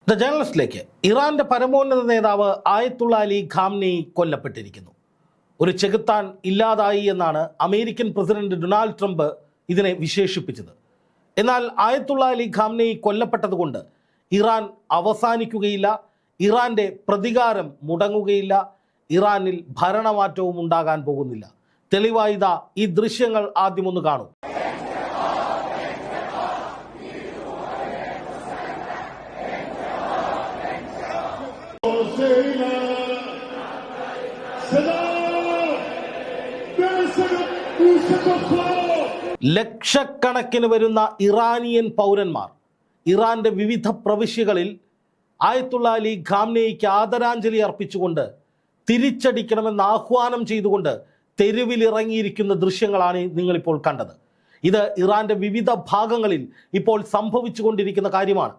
The ജേർണലിസ്റ്റിലേക്ക് ഇറാന്റെ പരമോന്നത നേതാവ് ആയത്തുള്ള അലി ഖാംനെയി കൊല്ലപ്പെട്ടിരിക്കുന്നു. ഒരു ചെകുത്താൻ ഇല്ലാതായി എന്നാണ് അമേരിക്കൻ പ്രസിഡന്റ് ഡൊണാൾഡ് ട്രംപ് ഇതിനെ വിശേഷിപ്പിച്ചത്. എന്നാൽ ആയത്തുള്ള അലി ഖാംനെയി കൊല്ലപ്പെട്ടതുകൊണ്ട് ഇറാൻ അവസാനിക്കുകയില്ല, ഇറാന്റെ പ്രതികാരം മുടങ്ങുകയില്ല, ഇറാനിൽ ഭരണമാറ്റവും ഉണ്ടാകാൻ പോകുന്നില്ല. തെളിവായി ഈ ദൃശ്യങ്ങൾ ആദ്യം ഒന്ന് കാണൂ. ലക്ഷക്കണക്കിന് വരുന്ന ഇറാനിയൻ പൗരന്മാർ ഇറാന്റെ വിവിധ പ്രവിശ്യകളിൽ ആയത്തുള്ള അലി ഖാംനെയിക്ക് ആദരാഞ്ജലി അർപ്പിച്ചുകൊണ്ട് തിരിച്ചടിക്കണമെന്ന് ആഹ്വാനം ചെയ്തുകൊണ്ട് തെരുവിലിറങ്ങിയിരിക്കുന്ന ദൃശ്യങ്ങളാണ് നിങ്ങളിപ്പോൾ കണ്ടത്. ഇത് ഇറാന്റെ വിവിധ ഭാഗങ്ങളിൽ ഇപ്പോൾ സംഭവിച്ചുകൊണ്ടിരിക്കുന്ന കാര്യമാണ്.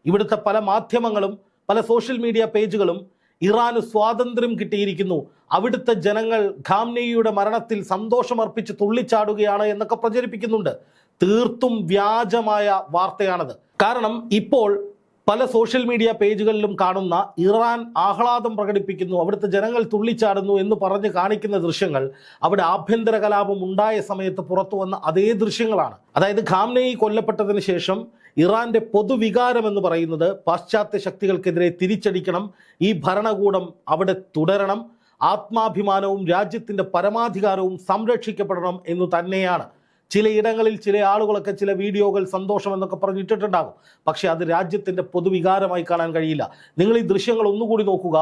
ഇവിടുത്തെ പല മാധ്യമങ്ങളും പല സോഷ്യൽ മീഡിയ പേജുകളും ഇറാന് സ്വാതന്ത്ര്യം കിട്ടിയിരിക്കുന്നു, അവിടുത്തെ ജനങ്ങൾ ഖാംനെയിയുടെ മരണത്തിൽ സന്തോഷമർപ്പിച്ച് തുള്ളിച്ചാടുകയാണ് എന്നൊക്കെ പ്രചരിപ്പിക്കുന്നുണ്ട്. തീർത്തും വ്യാജമായ വാർത്തയാണത്. കാരണം ഇപ്പോൾ പല സോഷ്യൽ മീഡിയ പേജുകളിലും കാണുന്ന ഇറാൻ ആഹ്ലാദം പ്രകടിപ്പിക്കുന്നു, അവിടുത്തെ ജനങ്ങൾ തുള്ളിച്ചാടുന്നു എന്ന് പറഞ്ഞ് കാണിക്കുന്ന ദൃശ്യങ്ങൾ അവിടെ ആഭ്യന്തര കലാപം ഉണ്ടായ സമയത്ത് പുറത്തു വന്ന അതേ ദൃശ്യങ്ങളാണ്. അതായത് ഖാംനെയി കൊല്ലപ്പെട്ടതിന് ശേഷം ഇറാന്റെ പൊതുവികാരം എന്ന് പറയുന്നത് പാശ്ചാത്യ ശക്തികൾക്കെതിരെ തിരിച്ചടിക്കണം, ഈ ഭരണകൂടം അവിടെ തുടരണം, ആത്മാഭിമാനവും രാജ്യത്തിൻ്റെ പരമാധികാരവും സംരക്ഷിക്കപ്പെടണം എന്ന് തന്നെയാണ്. ചിലയിടങ്ങളിൽ ചില ആളുകളൊക്കെ ചില വീഡിയോകൾ സന്തോഷം എന്നൊക്കെ പറഞ്ഞിട്ടിട്ടുണ്ടാകും. പക്ഷേ അത് രാജ്യത്തിൻ്റെ പൊതുവികാരമായി കാണാൻ കഴിയില്ല. നിങ്ങൾ ഈ ദൃശ്യങ്ങൾ ഒന്നുകൂടി നോക്കുക.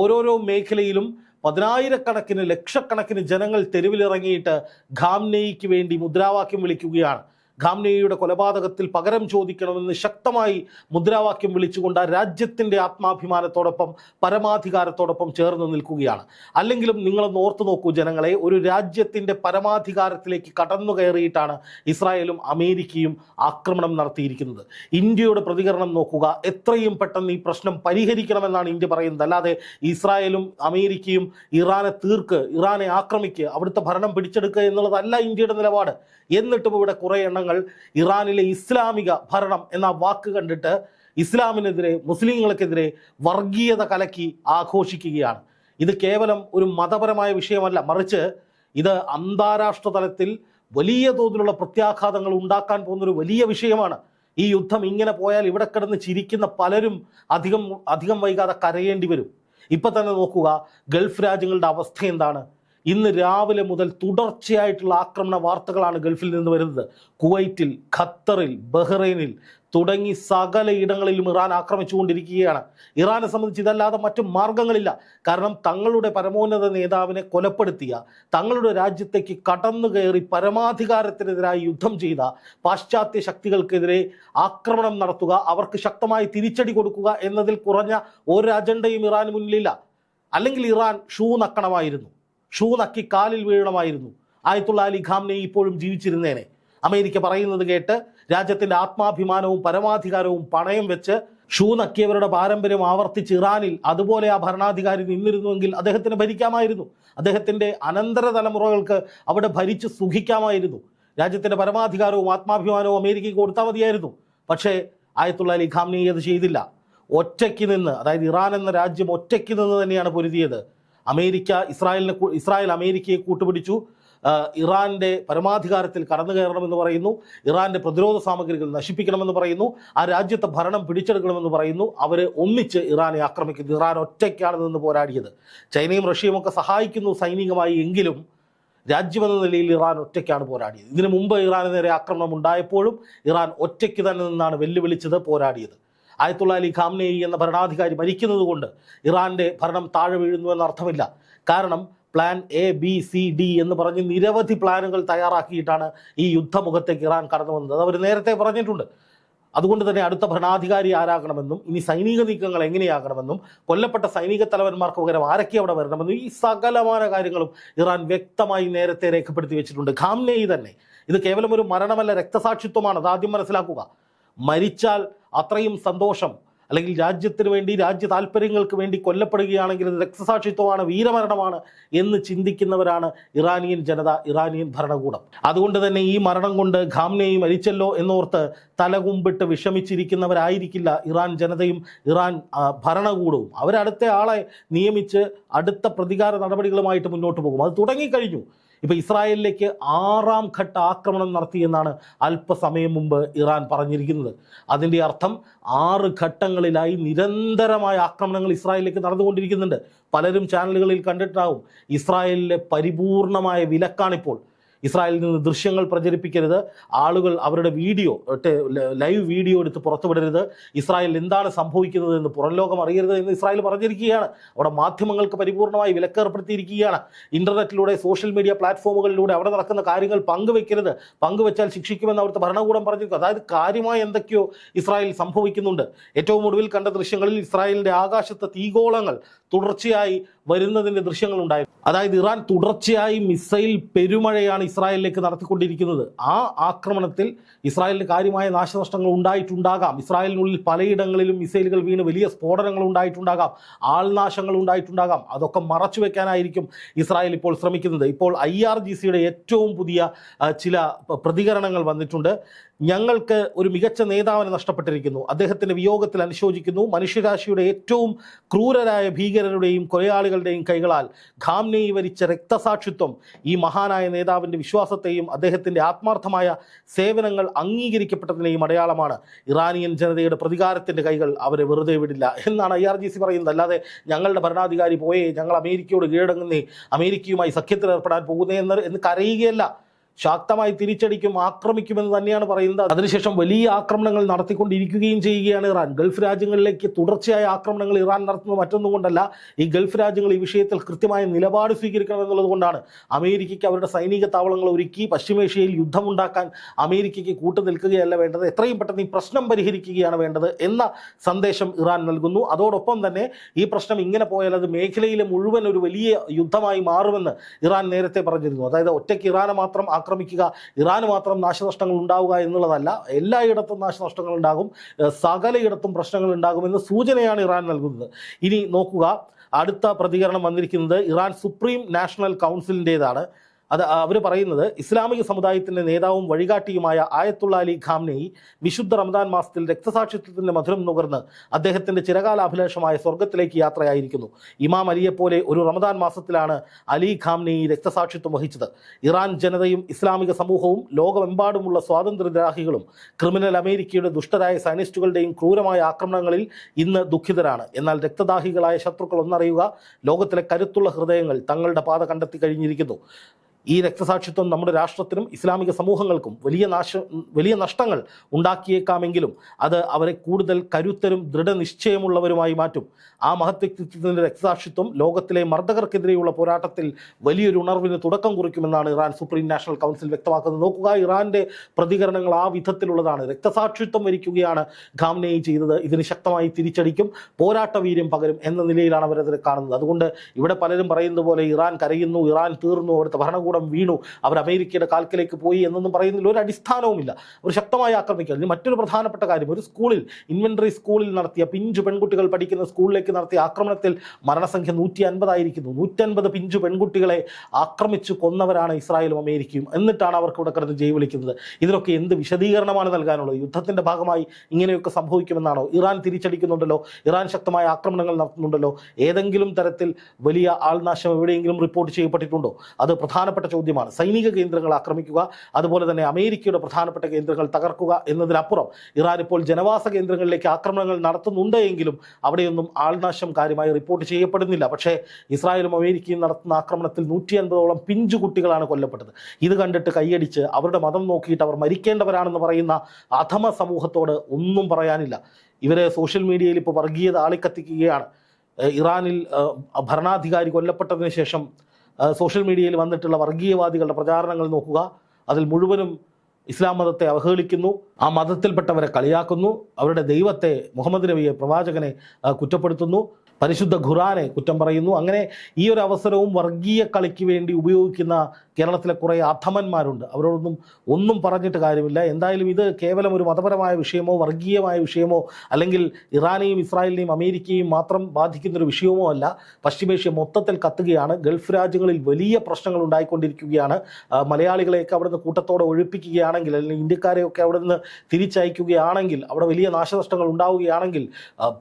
ഓരോരോ മേഖലയിലും പതിനായിരക്കണക്കിന് ലക്ഷക്കണക്കിന് ജനങ്ങൾ തെരുവിലിറങ്ങിയിട്ട് ഖാംനെയിക്ക് വേണ്ടി മുദ്രാവാക്യം വിളിക്കുകയാണ്. ഖാംനെയിയുടെ കൊലപാതകത്തിൽ പകരം ചോദിക്കണമെന്ന് ശക്തമായി മുദ്രാവാക്യം വിളിച്ചുകൊണ്ട് രാജ്യത്തിൻ്റെ ആത്മാഭിമാനത്തോടൊപ്പം പരമാധികാരത്തോടൊപ്പം ചേർന്ന് നിൽക്കുകയാണ്. അല്ലെങ്കിലും നിങ്ങളൊന്ന് ഓർത്തു നോക്കൂ ജനങ്ങളെ, ഒരു രാജ്യത്തിൻ്റെ പരമാധികാരത്തിലേക്ക് കടന്നു കയറിയിട്ടാണ് ഇസ്രായേലും അമേരിക്കയും ആക്രമണം നടത്തിയിരിക്കുന്നത്. ഇന്ത്യയുടെ പ്രതികരണം നോക്കുക. എത്രയും പെട്ടെന്ന് ഈ പ്രശ്നം പരിഹരിക്കണമെന്നാണ് ഇന്ത്യ പറയുന്നത്. അല്ലാതെ ഇസ്രായേലും അമേരിക്കയും ഇറാനെ ആക്രമിക്കുക, അവിടുത്തെ ഭരണം പിടിച്ചെടുക്കുക എന്നുള്ളതല്ല ഇന്ത്യയുടെ നിലപാട്. എന്നിട്ടും ഇവിടെ കുറേ എണ്ണങ്ങൾ ഇറാനിലെ ഇസ്ലാമിക ഭരണം എന്ന വാക്ക് കണ്ടിട്ട് ഇസ്ലാമിനെതിരെ, മുസ്ലിങ്ങൾക്കെതിരെ വർഗീയത കലക്കി ആഘോഷിക്കുകയാണ്. ഇത് കേവലം ഒരു മതപരമായ വിഷയമല്ല, മറിച്ച് ഇത് അന്താരാഷ്ട്ര തലത്തിൽ വലിയ തോതിലുള്ള പ്രത്യാഘാതങ്ങൾ ഉണ്ടാക്കാൻ പോകുന്നൊരു വലിയ വിഷയമാണ്. ഈ യുദ്ധം ഇങ്ങനെ പോയാൽ ഇവിടെ കിടന്ന് ചിരിക്കുന്ന പലരും അധികം വൈകാതെ കരയേണ്ടി വരും. ഇപ്പം തന്നെ നോക്കുക, ഗൾഫ് രാജ്യങ്ങളുടെ അവസ്ഥ എന്താണ്. ഇന്ന് രാവിലെ മുതൽ തുടർച്ചയായിട്ടുള്ള ആക്രമണ വാർത്തകളാണ് ഗൾഫിൽ നിന്ന് വരുന്നത്. കുവൈറ്റിൽ, ഖത്തറിൽ, ബഹ്റൈനിൽ തുടങ്ങി സകല ഇടങ്ങളിലും ഇറാൻ ആക്രമിച്ചുകൊണ്ടിരിക്കുകയാണ്. ഇറാനെ സംബന്ധിച്ച് ഇതല്ലാതെ മറ്റു മാർഗങ്ങളില്ല. കാരണം തങ്ങളുടെ പരമോന്നത നേതാവിനെ കൊലപ്പെടുത്തിയ, തങ്ങളുടെ രാജ്യത്തേക്ക് കടന്നു കയറി പരമാധികാരത്തിനെതിരായി യുദ്ധം ചെയ്ത പാശ്ചാത്യ ശക്തികൾക്കെതിരെ ആക്രമണം നടത്തുക, അവർക്ക് ശക്തമായി തിരിച്ചടി കൊടുക്കുക എന്നതിൽ കുറഞ്ഞ ഒരു അജണ്ടയും ഇറാന് മുന്നിലില്ല. അല്ലെങ്കിൽ ഇറാൻ ഷൂ നക്കി കാലിൽ വീഴണമായിരുന്നു. ആയത്തുള്ള അലി ഖാംനെയി ഇപ്പോഴും ജീവിച്ചിരുന്നേനെ. അമേരിക്ക പറയുന്നത് കേട്ട് രാജ്യത്തിൻ്റെ ആത്മാഭിമാനവും പരമാധികാരവും പണയം വെച്ച് ഷൂ നക്കിയവരുടെ പാരമ്പര്യം ആവർത്തിച്ച് ഇറാനിൽ അതുപോലെ ആ ഭരണാധികാരി നിന്നിരുന്നുവെങ്കിൽ അദ്ദേഹത്തിന് ഭരിക്കാമായിരുന്നു. അദ്ദേഹത്തിൻ്റെ അനന്തര തലമുറകൾക്ക് അവിടെ ഭരിച്ച് സുഖിക്കാമായിരുന്നു. രാജ്യത്തിൻ്റെ പരമാധികാരവും ആത്മാഭിമാനവും അമേരിക്കയ്ക്ക് കൊടുത്താൽ മതിയായിരുന്നു. പക്ഷേ ആയത്തുള്ള അലി ഖാംനെയി അത് ചെയ്തില്ല. ഒറ്റയ്ക്ക് നിന്ന്, അതായത് ഇറാൻ എന്ന രാജ്യം ഒറ്റയ്ക്ക് നിന്ന് തന്നെയാണ് പൊരുതിയത്. ഇസ്രായേൽ അമേരിക്കയെ കൂട്ടുപിടിച്ചു. ഇറാന്റെ പരമാധികാരത്തിൽ കടന്നു കയറണമെന്ന് പറയുന്നു, ഇറാന്റെ പ്രതിരോധ സാമഗ്രികൾ നശിപ്പിക്കണമെന്ന് പറയുന്നു, ആ രാജ്യത്തെ ഭരണം പിടിച്ചെടുക്കണമെന്ന് പറയുന്നു. അവർ ഒന്നിച്ച് ഇറാനെ ആക്രമിക്കുന്നു. ഇറാൻ ഒറ്റയ്ക്കാണ് നിന്ന് പോരാടിയത്. ചൈനയും റഷ്യയും ഒക്കെ സഹായിക്കുന്നു സൈനികമായി, എങ്കിലും രാജ്യമെന്ന നിലയിൽ ഇറാൻ ഒറ്റയ്ക്കാണ് പോരാടിയത്. ഇതിനു മുമ്പ് ഇറാന് നേരെ ആക്രമണം ഉണ്ടായപ്പോഴും ഇറാൻ ഒറ്റയ്ക്ക് തന്നെ നിന്നാണ് വെല്ലുവിളിച്ചത്, പോരാടിയത്. ആയത്തുള്ള അലി ഖാംനെയി എന്ന ഭരണാധികാരി മരിക്കുന്നത് കൊണ്ട് ഇറാന്റെ ഭരണം താഴെ വീഴുന്നു എന്നർത്ഥമില്ല. കാരണം plan A, B, C, D എന്ന് പറഞ്ഞ് നിരവധി പ്ലാനുകൾ തയ്യാറാക്കിയിട്ടാണ് ഈ യുദ്ധമുഖത്തേക്ക് ഇറാൻ കടന്നു വന്നത്. അത് അവർ നേരത്തെ പറഞ്ഞിട്ടുണ്ട്. അതുകൊണ്ട് തന്നെ അടുത്ത ഭരണാധികാരി ആരാകണമെന്നും ഇനി സൈനിക നീക്കങ്ങൾ എങ്ങനെയാകണമെന്നും കൊല്ലപ്പെട്ട സൈനിക തലവന്മാർക്ക് പകരം ആരൊക്കെ അവിടെ വരണമെന്നും ഈ സകലമായ കാര്യങ്ങളും ഇറാൻ വ്യക്തമായി നേരത്തെ രേഖപ്പെടുത്തി വെച്ചിട്ടുണ്ട്. ഖാംനെയി തന്നെ ഇത് കേവലം ഒരു മരണമല്ല, രക്തസാക്ഷിത്വമാണ്. അത് ആദ്യം മനസ്സിലാക്കുക. മരിച്ചാൽ അത്രയും സന്തോഷം, അല്ലെങ്കിൽ രാജ്യത്തിന് വേണ്ടി രാജ്യ താല്പര്യങ്ങൾക്ക് വേണ്ടി കൊല്ലപ്പെടുകയാണെങ്കിൽ ഇത് രക്തസാക്ഷിത്വമാണ്, വീരമരണമാണ് എന്ന് ചിന്തിക്കുന്നവരാണ് ഇറാനിയൻ ജനത, ഇറാനിയൻ ഭരണകൂടം. അതുകൊണ്ട് തന്നെ ഈ മരണം കൊണ്ട് ഖാംനെയി മരിച്ചല്ലോ എന്നോർത്ത് തലകുമ്പിട്ട് വിഷമിച്ചിരിക്കുന്നവരായിരിക്കില്ല ഇറാൻ ജനതയും ഇറാൻ ഭരണകൂടവും. അവരടുത്ത ആളെ നിയമിച്ച് അടുത്ത പ്രതികാര നടപടികളുമായിട്ട് മുന്നോട്ട് പോകും. അത് തുടങ്ങിക്കഴിഞ്ഞു. ഇപ്പോൾ ഇസ്രായേലിലേക്ക് 6ാം ഘട്ട ആക്രമണം നടത്തിയെന്നാണ് അല്പസമയം മുമ്പ് ഇറാൻ പറഞ്ഞിരിക്കുന്നത്. അതിൻ്റെ അർത്ഥം 6 ഘട്ടങ്ങളിലായി നിരന്തരമായ ആക്രമണങ്ങൾ ഇസ്രായേലിലേക്ക് നടന്നുകൊണ്ടിരിക്കുന്നുണ്ട്. പലരും ചാനലുകളിൽ കണ്ടിട്ടാവും. ഇസ്രായേലിലെ പരിപൂർണമായ വിലക്കാണിപ്പോൾ. ഇസ്രായേലിൽ നിന്ന് ദൃശ്യങ്ങൾ പ്രചരിപ്പിക്കരുത്, ആളുകൾ അവരുടെ വീഡിയോ ലൈവ് വീഡിയോ എടുത്ത് പുറത്തുവിടരുത്, ഇസ്രായേലിൽ എന്താണ് സംഭവിക്കുന്നത് എന്ന് പുറം ലോകം അറിയരുത് എന്ന് ഇസ്രായേൽ പറഞ്ഞിരിക്കുകയാണ്. അവിടെ മാധ്യമങ്ങൾക്ക് പരിപൂർണമായി വിലക്കേർപ്പെടുത്തിയിരിക്കുകയാണ്. ഇൻ്റർനെറ്റിലൂടെ സോഷ്യൽ മീഡിയ പ്ലാറ്റ്ഫോമുകളിലൂടെ അവിടെ നടക്കുന്ന കാര്യങ്ങൾ പങ്കുവെക്കരുത്, പങ്കുവെച്ചാൽ ശിക്ഷിക്കുമെന്ന് അവിടുത്തെ ഭരണകൂടം പറഞ്ഞിരിക്കും. അതായത് കാര്യമായ എന്തൊക്കെയോ ഇസ്രായേൽ സംഭവിക്കുന്നുണ്ട്. ഏറ്റവും ഒടുവിൽ കണ്ട ദൃശ്യങ്ങളിൽ ഇസ്രായേലിൻ്റെ ആകാശത്തെ തീഗോളങ്ങൾ തുടർച്ചയായി വരുന്നതിൻ്റെ ദൃശ്യങ്ങളുണ്ടായിരുന്നു. അതായത് ഇറാൻ തുടർച്ചയായി മിസൈൽ പെരുമഴയാണ് ഇസ്രായേലിലേക്ക് നടത്തിക്കൊണ്ടിരിക്കുന്നത്. ആ ആക്രമണത്തിൽ ഇസ്രായേലിന് കാര്യമായ നാശനഷ്ടങ്ങൾ ഉണ്ടായിട്ടുണ്ടാകാം. ഇസ്രായേലിനുള്ളിൽ പലയിടങ്ങളിലും മിസൈലുകൾ വീണ് വലിയ സ്ഫോടനങ്ങൾ ഉണ്ടായിട്ടുണ്ടാകാം, ആൾനാശങ്ങൾ ഉണ്ടായിട്ടുണ്ടാകാം. അതൊക്കെ മറച്ചു വെക്കാനായിരിക്കും ഇസ്രായേൽ ഇപ്പോൾ ശ്രമിക്കുന്നത്. ഇപ്പോൾ IRGCയുടെ ഏറ്റവും പുതിയ ചില പ്രതികരണങ്ങൾ വന്നിട്ടുണ്ട്. ഞങ്ങൾക്ക് ഒരു മികച്ച നേതാവിനെ നഷ്ടപ്പെട്ടിരിക്കുന്നു, അദ്ദേഹത്തിൻ്റെ വിയോഗത്തിൽ അനുശോചിക്കുന്നു. മനുഷ്യരാശിയുടെ ഏറ്റവും ക്രൂരരായ ഭീകരരുടെയും കൊലയാളികളുടെയും കൈകളാൽ ഖാംനെയി വരിച്ച രക്തസാക്ഷിത്വം ഈ മഹാനായ നേതാവിൻ്റെ വിശ്വാസത്തെയും അദ്ദേഹത്തിൻ്റെ ആത്മാർത്ഥമായ സേവനങ്ങൾ അംഗീകരിക്കപ്പെട്ടതിനെയും അടയാളമാണ്. ഇറാനിയൻ ജനതയുടെ പ്രതികാരത്തിൻ്റെ കൈകൾ അവരെ വെറുതെ വിടില്ല എന്നാണ് IRGC പറയുന്നത്. അല്ലാതെ ഞങ്ങളുടെ ഭരണാധികാരി പോയേ, ഞങ്ങൾ അമേരിക്കയോട് കീഴടങ്ങുന്നേ, അമേരിക്കയുമായി സഖ്യത്തിൽ ഏർപ്പെടാൻ പോകുന്നേ എന്ന് കരയുകയല്ല. ശക്തമായി തിരിച്ചടിക്കും, ആക്രമിക്കുമെന്ന് തന്നെയാണ് പറയുന്നത്. അതിനുശേഷം വലിയ ആക്രമണങ്ങൾ നടത്തിക്കൊണ്ടിരിക്കുകയും ചെയ്യുകയാണ് ഇറാൻ. ഗൾഫ് രാജ്യങ്ങളിലേക്ക് തുടർച്ചയായ ആക്രമണങ്ങൾ ഇറാൻ നടത്തുന്നത് മറ്റൊന്നും കൊണ്ടല്ല, ഈ ഗൾഫ് രാജ്യങ്ങൾ ഈ വിഷയത്തിൽ കൃത്യമായ നിലപാട് സ്വീകരിക്കണമെന്നുള്ളത് കൊണ്ടാണ്. അമേരിക്കയ്ക്ക് അവരുടെ സൈനിക താവളങ്ങൾ ഒരുക്കി പശ്ചിമേഷ്യയിൽ യുദ്ധമുണ്ടാക്കാൻ അമേരിക്കയ്ക്ക് കൂട്ടുനിൽക്കുകയല്ല വേണ്ടത്, എത്രയും പെട്ടെന്ന് ഈ പ്രശ്നം പരിഹരിക്കുകയാണ് വേണ്ടത് എന്ന സന്ദേശം ഇറാൻ നൽകുന്നു. അതോടൊപ്പം തന്നെ ഈ പ്രശ്നം ഇങ്ങനെ പോയാൽ അത് മേഖലയിലെ മുഴുവൻ ഒരു വലിയ യുദ്ധമായി മാറുമെന്ന് ഇറാൻ നേരത്തെ പറഞ്ഞിരുന്നു. അതായത് ഒറ്റയ്ക്ക് ഇറാനെ മാത്രം ആക്രമിക്കുക, ഇറാന് മാത്രം നാശനഷ്ടങ്ങൾ ഉണ്ടാവുക എന്നുള്ളതല്ല, എല്ലായിടത്തും നാശനഷ്ടങ്ങൾ ഉണ്ടാകും, സകലയിടത്തും പ്രശ്നങ്ങൾ ഉണ്ടാകുമെന്ന സൂചനയാണ് ഇറാൻ നൽകുന്നത്. ഇനി നോക്കുക, അടുത്ത പ്രതികരണം വന്നിരിക്കുന്നത് ഇറാൻ സുപ്രീം നാഷണൽ കൗൺസിലിൻ്റേതാണ്. അവർ പറയുന്നത് ഇസ്ലാമിക സമുദായത്തിൻ്റെ നേതാവും വഴികാട്ടിയുമായ ആയത്തുള്ള അലി ഖാംനെയി വിശുദ്ധ റമദാൻ മാസത്തിൽ രക്തസാക്ഷിത്വത്തിൻ്റെ മധുരം നുകർന്ന് അദ്ദേഹത്തിൻ്റെ ചിരകാലാഭിലാഷമായ സ്വർഗത്തിലേക്ക് യാത്രയായിരിക്കുന്നു. ഇമാം അലിയെപ്പോലെ ഒരു റമദാൻ മാസത്തിലാണ് അലി ഖാംനെയി രക്തസാക്ഷിത്വം വഹിച്ചത്. ഇറാൻ ജനതയും ഇസ്ലാമിക സമൂഹവും ലോകമെമ്പാടുമുള്ള സ്വാതന്ത്ര്യദ്രാഹികളും ക്രിമിനൽ അമേരിക്കയുടെ ദുഷ്ടരായ സയനിസ്റ്റുകളുടെയും ക്രൂരമായ ആക്രമണങ്ങളിൽ ഇന്ന് ദുഃഖിതരാണ്. എന്നാൽ രക്തദാഹികളായ ശത്രുക്കൾ ഒന്നറിയുക, ലോകത്തിലെ കരുത്തുള്ള ഹൃദയങ്ങൾ തങ്ങളുടെ പാത കണ്ടെത്തി കഴിഞ്ഞിരിക്കുന്നു. ഈ രക്തസാക്ഷിത്വം നമ്മുടെ രാഷ്ട്രത്തിനും ഇസ്ലാമിക സമൂഹങ്ങൾക്കും വലിയ നഷ്ടങ്ങൾ ഉണ്ടാക്കിയേക്കാമെങ്കിലും അത് അവരെ കൂടുതൽ കരുത്തരും ദൃഢനിശ്ചയമുള്ളവരുമായി മാറ്റും. ആ മഹത് വ്യക്തിത്വത്തിൻ്റെ രക്തസാക്ഷിത്വം ലോകത്തിലെ മർദ്ദകർക്കെതിരെയുള്ള പോരാട്ടത്തിൽ വലിയൊരു ഉണർവിന് തുടക്കം കുറിക്കുമെന്നാണ് ഇറാൻ സുപ്രീം നാഷണൽ കൗൺസിൽ വ്യക്തമാക്കുന്നത്. നോക്കുക, ഇറാൻ്റെ പ്രതികരണങ്ങൾ ആ വിധത്തിലുള്ളതാണ്. രക്തസാക്ഷിത്വം വരിക്കുകയാണ് ഖാംനെയി ചെയ്തത്, ഇതിന് ശക്തമായി തിരിച്ചടിക്കും, പോരാട്ട വീര്യം പകരും എന്ന നിലയിലാണ് അവരതിനെ കാണുന്നത്. അതുകൊണ്ട് ഇവിടെ പലരും പറയുന്നത് പോലെ ഇറാൻ കരയുന്നു, ഇറാൻ തീർന്നു, അവിടുത്തെ ഭരണകൂടം വീണു, അവർ അമേരിക്കയുടെ കാൽക്കലേക്ക് പോയി എന്നൊന്നും പറയുന്നതിൽ ഒരു അടിസ്ഥാനവുമില്ല. അവർ ശക്തമായി ആക്രമിക്കുക. ഇനി മറ്റൊരു പ്രധാനപ്പെട്ട കാര്യം, ഒരു സ്കൂളിൽ, ഇൻവെൻട്രി സ്കൂളിൽ നടത്തിയ, പിഞ്ചു പെൺകുട്ടികൾ പഠിക്കുന്ന സ്കൂളിലേക്ക് നടത്തിയ ആക്രമണത്തിൽ മരണസംഖ്യ 150 ആയിരിക്കുന്നു. 150 പിഞ്ചു പെൺകുട്ടികളെ ആക്രമിച്ചു കൊന്നവരാണ് ഇസ്രായേലും അമേരിക്കയും. എന്നിട്ടാണ് അവർക്ക് ഇവിടെ കിടന്ന് ജയ് വിളിക്കുന്നത്. ഇതിനൊക്കെ എന്ത് വിശദീകരണമാണ് നൽകാനുള്ളത്? യുദ്ധത്തിൻ്റെ ഭാഗമായി ഇങ്ങനെയൊക്കെ സംഭവിക്കുമെന്നാണോ? ഇറാൻ തിരിച്ചടിക്കുന്നുണ്ടല്ലോ, ഇറാൻ ശക്തമായ ആക്രമണങ്ങൾ നടത്തുന്നുണ്ടല്ലോ. ഏതെങ്കിലും തരത്തിൽ വലിയ ആൾനാശം എവിടെയെങ്കിലും റിപ്പോർട്ട് ചെയ്യപ്പെട്ടിട്ടുണ്ടോ? അത് പ്രധാനപ്പെട്ട ചോദ്യമാണ്. സൈനിക കേന്ദ്രങ്ങൾ ആക്രമിക്കുക, അതുപോലെ തന്നെ അമേരിക്കയുടെ പ്രധാനപ്പെട്ട കേന്ദ്രങ്ങൾ തകർക്കുക എന്നതിനപ്പുറം ഇറാൻ ഇപ്പോൾ ജനവാസ കേന്ദ്രങ്ങളിലേക്ക് ആക്രമണങ്ങൾ നടത്തുന്നുണ്ട് എങ്കിലും അവിടെയൊന്നും ആൾനാശം കാര്യമായി റിപ്പോർട്ട് ചെയ്യപ്പെടുന്നില്ല. പക്ഷേ ഇസ്രായേലും അമേരിക്കയും നടത്തുന്ന ആക്രമണത്തിൽ 150ഓളം പിഞ്ചു കുട്ടികളാണ് കൊല്ലപ്പെട്ടത്. ഇത് കണ്ടിട്ട് കൈയടിച്ച് അവരുടെ മതം നോക്കിയിട്ട് അവർ മരിക്കേണ്ടവരാണെന്ന് പറയുന്ന അധമ സമൂഹത്തോട് ഒന്നും പറയാനില്ല. ഇവരെ സോഷ്യൽ മീഡിയയിൽ ഇപ്പോൾ വർഗീയത ആളിക്കത്തിക്കുകയാണ്. ഇറാനിൽ ഭരണാധികാരി കൊല്ലപ്പെട്ടതിന് ശേഷം സോഷ്യൽ മീഡിയയിൽ വന്നിട്ടുള്ള വർഗീയവാദികളുടെ പ്രചാരണങ്ങൾ നോക്കുക, അതിൽ മുഴുവനും ഇസ്ലാം മതത്തെ അവഹേളിക്കുന്നു, ആ മതത്തിൽപ്പെട്ടവരെ കളിയാക്കുന്നു, അവരുടെ ദൈവത്തെ, മുഹമ്മദ് നബിയെ, പ്രവാചകനെ കുറ്റപ്പെടുത്തുന്നു, പരിശുദ്ധ ഖുറാനെ കുറ്റം പറയുന്നു. അങ്ങനെ ഈ ഒരു അവസരവും വർഗീയ കളിക്ക് വേണ്ടി ഉപയോഗിക്കുന്ന കേരളത്തിലെ കുറേ അധമന്മാരുണ്ട്. അവരോടൊന്നും ഒന്നും പറഞ്ഞിട്ട് കാര്യമില്ല. എന്തായാലും ഇത് കേവലം ഒരു മതപരമായ വിഷയമോ വർഗീയമായ വിഷയമോ അല്ലെങ്കിൽ ഇറാനെയും ഇസ്രായേലിനെയും അമേരിക്കയും മാത്രം ബാധിക്കുന്നൊരു വിഷയമോ അല്ല. പശ്ചിമേഷ്യ മൊത്തത്തിൽ കത്തുകയാണ്. ഗൾഫ് രാജ്യങ്ങളിൽ വലിയ പ്രശ്നങ്ങൾ ഉണ്ടായിക്കൊണ്ടിരിക്കുകയാണ്. മലയാളികളെയൊക്കെ അവിടെ നിന്ന് കൂട്ടത്തോടെ ഒഴിപ്പിക്കുകയാണെങ്കിൽ, അല്ലെങ്കിൽ ഇന്ത്യക്കാരെയൊക്കെ അവിടെ നിന്ന് തിരിച്ചയക്കുകയാണെങ്കിൽ, അവിടെ വലിയ നാശനഷ്ടങ്ങൾ ഉണ്ടാവുകയാണെങ്കിൽ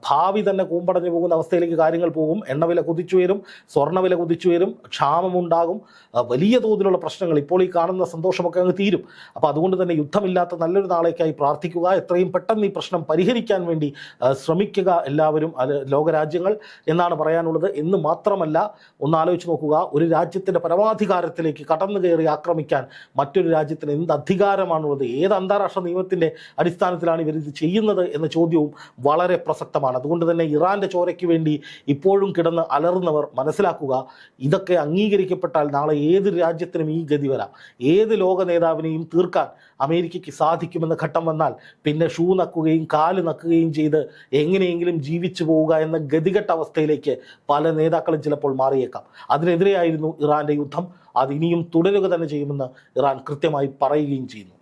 ഭാവി തന്നെ കൂമ്പടഞ്ഞു പോകുന്ന അവസ്ഥയിലേക്ക് കാര്യങ്ങൾ പോകും. എണ്ണവില കുതിച്ചു വരും, സ്വർണ്ണവില കുതിച്ചു വരും, ക്ഷാമമുണ്ടാകും, വലിയ തോതിലുള്ള പ്രശ്നങ്ങൾ. ഇപ്പോൾ ഈ കാണുന്ന സന്തോഷമൊക്കെ അങ്ങ് തീരും. അപ്പോൾ അതുകൊണ്ട് തന്നെ യുദ്ധമില്ലാത്ത നല്ലൊരു നാളേക്കായി പ്രാർത്ഥിക്കുക. എത്രയും പെട്ടെന്ന് ഈ പ്രശ്നം പരിഹരിക്കാൻ വേണ്ടി ശ്രമിക്കുക എല്ലാവരും, ലോകരാജ്യങ്ങൾ എന്നാണ് പറയാനുള്ളത്. എന്ന് മാത്രമല്ല, ഒന്ന് ആലോചിച്ച് നോക്കുക, ഒരു രാജ്യത്തിൻ്റെ പരമാധികാരത്തിലേക്ക് കടന്നു കയറി ആക്രമിക്കാൻ മറ്റൊരു രാജ്യത്തിന് എന്ത് അധികാരമാണുള്ളത്? ഏത് അന്താരാഷ്ട്ര നിയമത്തിൻ്റെ അടിസ്ഥാനത്തിലാണ് ഇവരിത് ചെയ്യുന്നത് എന്ന ചോദ്യവും വളരെ പ്രസക്തമാണ്. അതുകൊണ്ട് തന്നെ ഇറാൻ്റെ ചോരയ്ക്ക് വേണ്ടി ഇപ്പോഴും കിടന്ന് അലറുന്നവർ മനസ്സിലാക്കുക, ഇതൊക്കെ അംഗീകരിക്കപ്പെട്ടാൽ നാളെ ഏത് രാജ്യത്തിനും ഈ ഗതി വരാം. ഏത് ലോക നേതാവിനെയും തീർക്കാൻ അമേരിക്കയ്ക്ക് സാധിക്കുമെന്ന ഘട്ടം വന്നാൽ പിന്നെ ഷൂ നക്കുകയും കാല് നക്കുകയും ചെയ്ത് എങ്ങനെയെങ്കിലും ജീവിച്ചു പോവുക എന്ന ഗതികെട്ട അവസ്ഥയിലേക്ക് പല നേതാക്കളും ചിലപ്പോൾ മാറിയേക്കാം. അതിനെതിരെയായിരുന്നു ഇറാൻ്റെ യുദ്ധം. അത് ഇനിയും തുടരുക തന്നെ ചെയ്യുമെന്ന് ഇറാൻ കൃത്യമായി പറയുകയും ചെയ്യുന്നു.